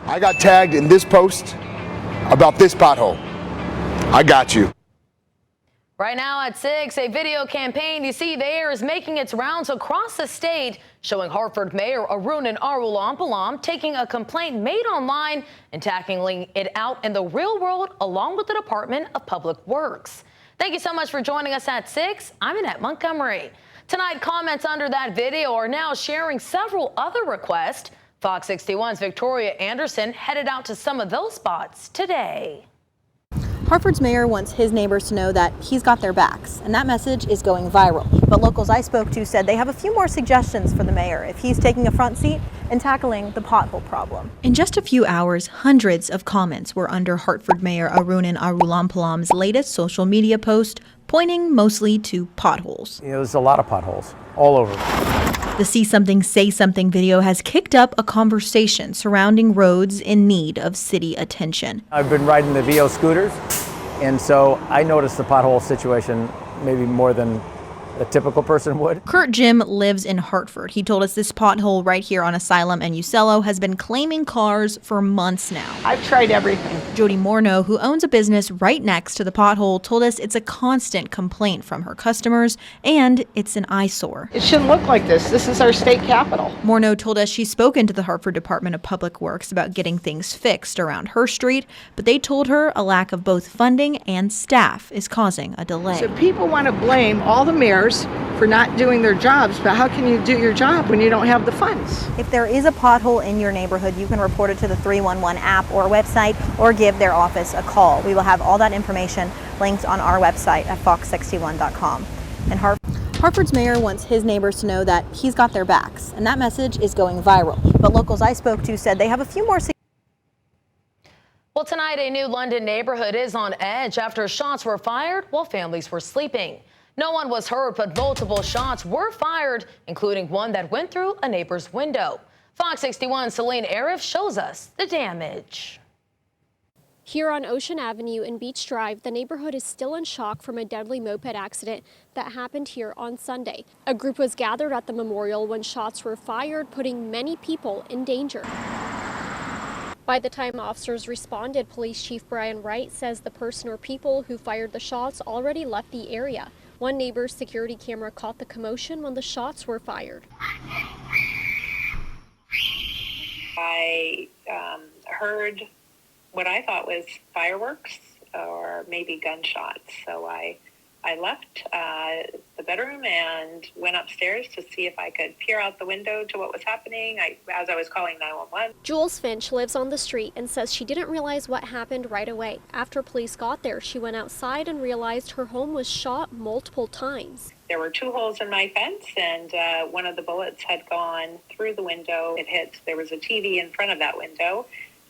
I got tagged in this post about this pothole. I got you. Right now at 6, a video campaign you see there is making its rounds across the state, showing Hartford Mayor Arun Arulampalam taking a complaint made online and tackling it out in the real world along with the Department of Public Works. Thank you so much for joining us at 6. I'm Annette Montgomery. Tonight, comments under that video are now sharing several other requests. Fox 61's Victoria Anderson headed out to some of those spots today. Hartford's mayor wants his neighbors to know that he's got their backs, and that message is going viral. But locals I spoke to said they have a few more suggestions for the mayor if he's taking a front seat and tackling the pothole problem. In just a few hours, hundreds of comments were under Hartford Mayor Arun Arulampalam's latest social media post, pointing mostly to potholes. There's a lot of potholes all over. The See Something, Say Something video has kicked up a conversation surrounding roads in need of city attention. I've been riding the VO scooters, and so I noticed the pothole situation maybe more than a typical person would. Kurt Jim lives in Hartford. He told us this pothole right here on Asylum and Uccello has been claiming cars for months now. I've tried everything. Jody Morneau, who owns a business right next to the pothole, told us it's a constant complaint from her customers and it's an eyesore. It shouldn't look like this. This is our state capital. Morneau told us she's spoken to the Hartford Department of Public Works about getting things fixed around her street, but they told her a lack of both funding and staff is causing a delay. So people want to blame all the mayors for not doing their jobs, but how can you do your job when you don't have the funds? If there is a pothole in your neighborhood, you can report it to the 311 app or website or give their office a call. We will have all that information linked on our website at fox61.com. And Hartford's mayor wants his neighbors to know that he's got their backs, and that message is going viral. But locals I spoke to said they have a few more. Well, tonight, a new London neighborhood is on edge after shots were fired while families were sleeping. No one was hurt, but multiple shots were fired, including one that went through a neighbor's window. Fox 61's Celine Arif shows us the damage. Here on Ocean Avenue and Beach Drive, the neighborhood is still in shock from a deadly moped accident that happened here on Sunday. A group was gathered at the memorial when shots were fired, putting many people in danger. By the time officers responded, Police Chief Brian Wright says the person or people who fired the shots already left the area. One neighbor's security camera caught the commotion when the shots were fired. I heard what I thought was fireworks or maybe gunshots. So I left the bedroom and went upstairs to see if I could peer out the window to what was happening as I was calling 911. Jules Finch lives on the street and says she didn't realize what happened right away. After police got there, she went outside and realized her home was shot multiple times. There were 2 holes in my fence, and one of the bullets had gone through the window. There was a TV in front of that window.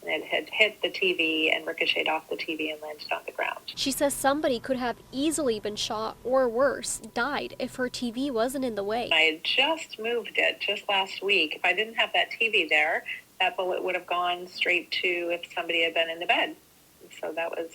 It had hit the TV and ricocheted off the TV and landed on the ground. She says somebody could have easily been shot or worse, died if her TV wasn't in the way. I had just moved it just last week. If I didn't have that TV there, that bullet would have gone straight to if somebody had been in the bed. So that was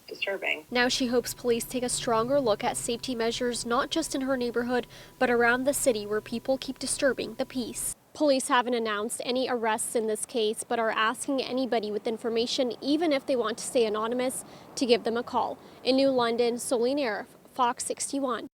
disturbing. Now she hopes police take a stronger look at safety measures, not just in her neighborhood, but around the city where people keep disturbing the peace. Police haven't announced any arrests in this case, but are asking anybody with information, even if they want to stay anonymous, to give them a call. In New London, Celine Arif, Fox 61.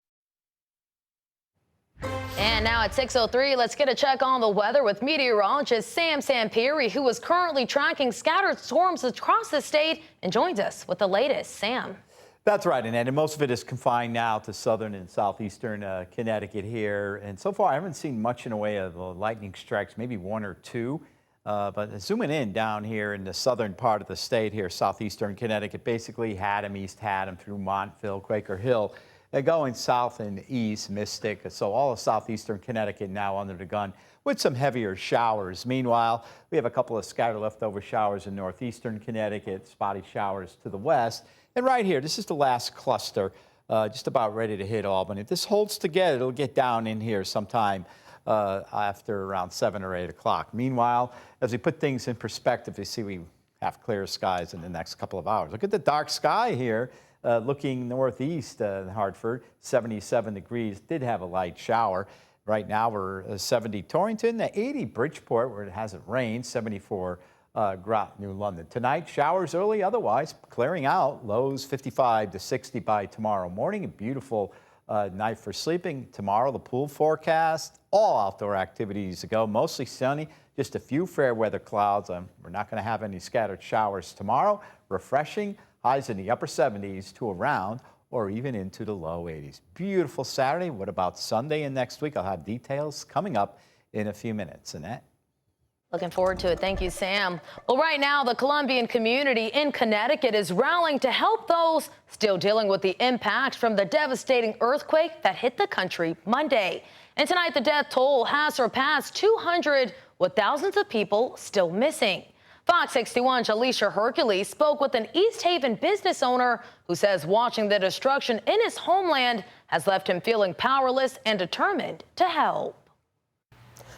And now at 6:03, let's get a check on the weather with meteorologist Sam Sampiri, who is currently tracking scattered storms across the state and joins us with the latest. Sam. That's right, Annette, and most of it is confined now to southern and southeastern Connecticut here. And so far, I haven't seen much in the way of lightning strikes, maybe 1 or 2. But zooming in down here in the southern part of the state here, southeastern Connecticut, basically Haddam, East Haddam through Montville, Quaker Hill. They're going south and east, Mystic. So all of southeastern Connecticut now under the gun with some heavier showers. Meanwhile, we have a couple of scattered leftover showers in northeastern Connecticut, spotty showers to the west. And right here, this is the last cluster, just about ready to hit Albany. If this holds together, it'll get down in here sometime after around 7 or 8 o'clock. Meanwhile, as we put things in perspective, you see we have clear skies in the next couple of hours. Look at the dark sky here, looking northeast in Hartford, 77 degrees. Did have a light shower. Right now, we're 70 Torrington, 80 Bridgeport, where it hasn't rained, 74 Grot, New London. Tonight, showers early, otherwise clearing out. Lows 55 to 60 by tomorrow morning. A beautiful night for sleeping. Tomorrow, the pool forecast. All outdoor activities to go. Mostly sunny. Just a few fair weather clouds. We're not going to have any scattered showers tomorrow. Refreshing. Highs in the upper 70s to around or even into the low 80s. Beautiful Saturday. What about Sunday and next week? I'll have details coming up in a few minutes. Annette? Looking forward to it. Thank you, Sam. Well, right now, the Colombian community in Connecticut is rallying to help those still dealing with the impact from the devastating earthquake that hit the country Monday. And tonight, the death toll has surpassed 200, with thousands of people still missing. Fox 61's Alicia Hercules spoke with an East Haven business owner who says watching the destruction in his homeland has left him feeling powerless and determined to help.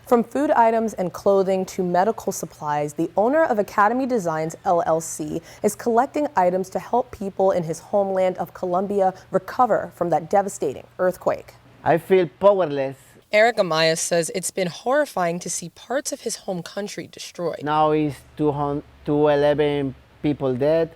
From food items and clothing to medical supplies, the owner of Academy Designs LLC is collecting items to help people in his homeland of Colombia recover from that devastating earthquake. I feel powerless. Eric Amaya says it's been horrifying to see parts of his home country destroyed. Now is 211 people dead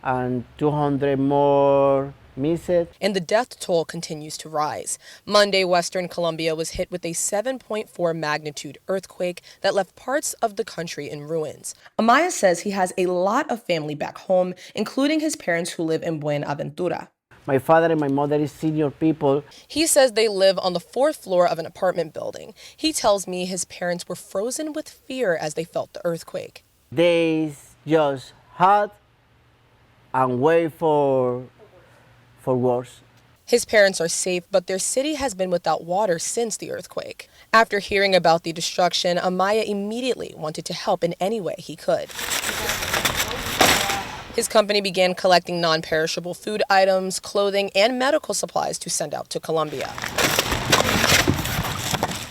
and 200 more missing. And the death toll continues to rise. Monday, Western Colombia was hit with a 7.4 magnitude earthquake that left parts of the country in ruins. Amaya says he has a lot of family back home, including his parents who live in Buenaventura. My father and my mother is senior people. He says they live on the 4th floor of an apartment building. He tells me his parents were frozen with fear as they felt the earthquake. They just had and wait for worse. His parents are safe, but their city has been without water since the earthquake. After hearing about the destruction, Amaya immediately wanted to help in any way he could. His company began collecting non-perishable food items, clothing, and medical supplies to send out to Colombia.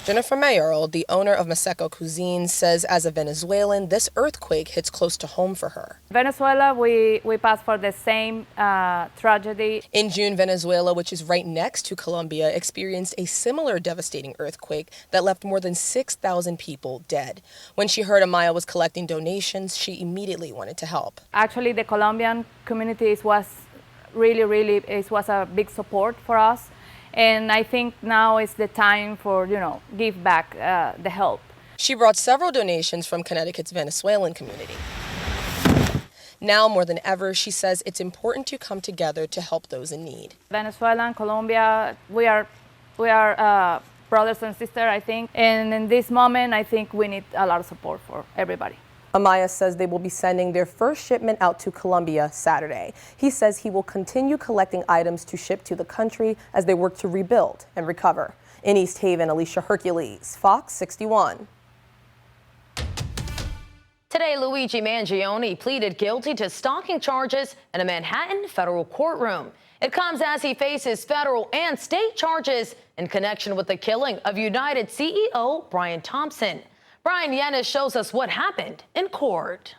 Jennifer Mayoral, the owner of Maseco Cuisine, says as a Venezuelan, this earthquake hits close to home for her. Venezuela, we passed for the same tragedy. In June, Venezuela, which is right next to Colombia, experienced a similar devastating earthquake that left more than 6,000 people dead. When she heard Amaya was collecting donations, she immediately wanted to help. Actually, the Colombian community was a big support for us. And I think now is the time for, give back the help. She brought several donations from Connecticut's Venezuelan community. Now more than ever, she says it's important to come together to help those in need. Venezuela and Colombia, we are brothers and sisters, I think. And in this moment, I think we need a lot of support for everybody. Amaya says they will be sending their first shipment out to Colombia Saturday. He says he will continue collecting items to ship to the country as they work to rebuild and recover. In East Haven, Alicia Hercules, Fox 61. Today, Luigi Mangione pleaded guilty to stalking charges in a Manhattan federal courtroom. It comes as he faces federal and state charges in connection with the killing of United CEO Brian Thompson. Brian Yennis shows us what happened in court.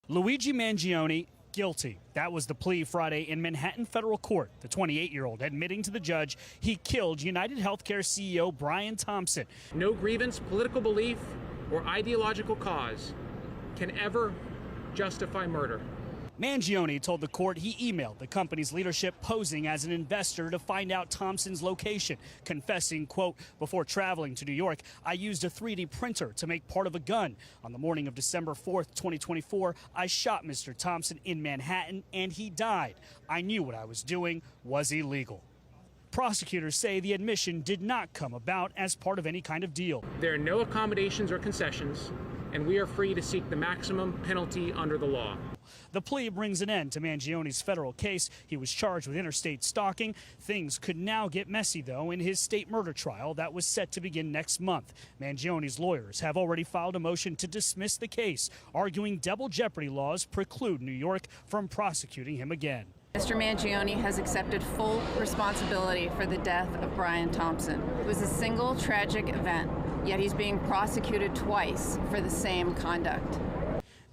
Luigi Mangione, guilty. That was the plea Friday in Manhattan federal court. The 28-year-old admitting to the judge he killed United Healthcare CEO Brian Thompson. No grievance, political belief, or ideological cause can ever justify murder. Mangione told the court he emailed the company's leadership posing as an investor to find out Thompson's location, confessing, quote, before traveling to New York, I used a 3D printer to make part of a gun. On the morning of December 4th, 2024, I shot Mr. Thompson in Manhattan and he died. I knew what I was doing was illegal. Prosecutors say the admission did not come about as part of any kind of deal. There are no accommodations or concessions, and we are free to seek the maximum penalty under the law. The plea brings an end to Mangione's federal case. He was charged with interstate stalking. Things could now get messy, though, in his state murder trial that was set to begin next month. Mangione's lawyers have already filed a motion to dismiss the case, arguing double jeopardy laws preclude New York from prosecuting him again. Mr. Mangione has accepted full responsibility for the death of Brian Thompson. It was a single tragic event, yet he's being prosecuted twice for the same conduct.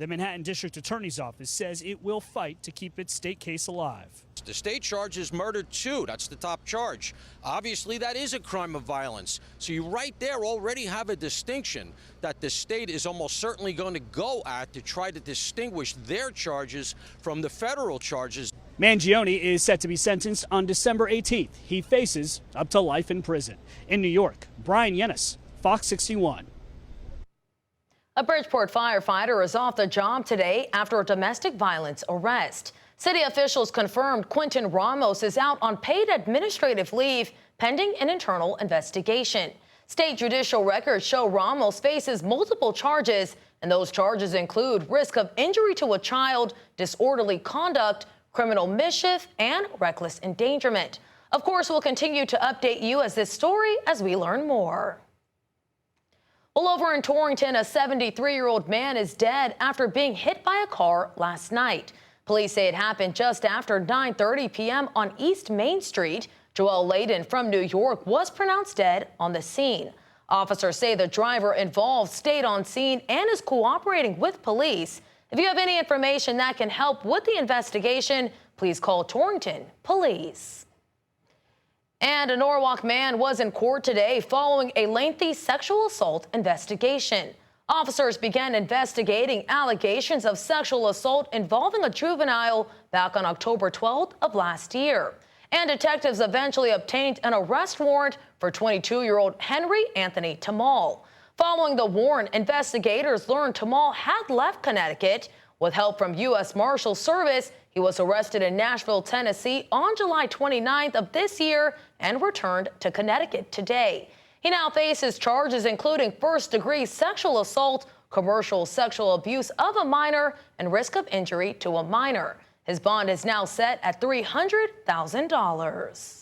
The Manhattan District Attorney's Office says it will fight to keep its state case alive. The state charges murder too. That's the top charge. Obviously, that is a crime of violence. So you right there already have a distinction that the state is almost certainly going to go at to try to distinguish their charges from the federal charges. Mangione is set to be sentenced on December 18th. He faces up to life in prison. In New York, Brian Yennis, Fox 61. A Bridgeport firefighter is off the job today after a domestic violence arrest. City officials confirmed Quentin Ramos is out on paid administrative leave pending an internal investigation. State judicial records show Ramos faces multiple charges, and those charges include risk of injury to a child, disorderly conduct, criminal mischief, and reckless endangerment. Of course, we'll continue to update you as we learn more. Well, over in Torrington, a 73-year-old man is dead after being hit by a car last night. Police say it happened just after 9:30 p.m. on East Main Street. Joel Layden from New York was pronounced dead on the scene. Officers say the driver involved stayed on scene and is cooperating with police. If you have any information that can help with the investigation, please call Torrington Police. And a Norwalk man was in court today following a lengthy sexual assault investigation. Officers began investigating allegations of sexual assault involving a juvenile back on October 12th of last year. And detectives eventually obtained an arrest warrant for 22-year-old Henry Anthony Tamal. Following the warrant, investigators learned Tamal had left Connecticut. With help from U.S. Marshal Service, he was arrested in Nashville, Tennessee on July 29th of this year and returned to Connecticut today. He now faces charges including first-degree sexual assault, commercial sexual abuse of a minor, and risk of injury to a minor. His bond is now set at $300,000.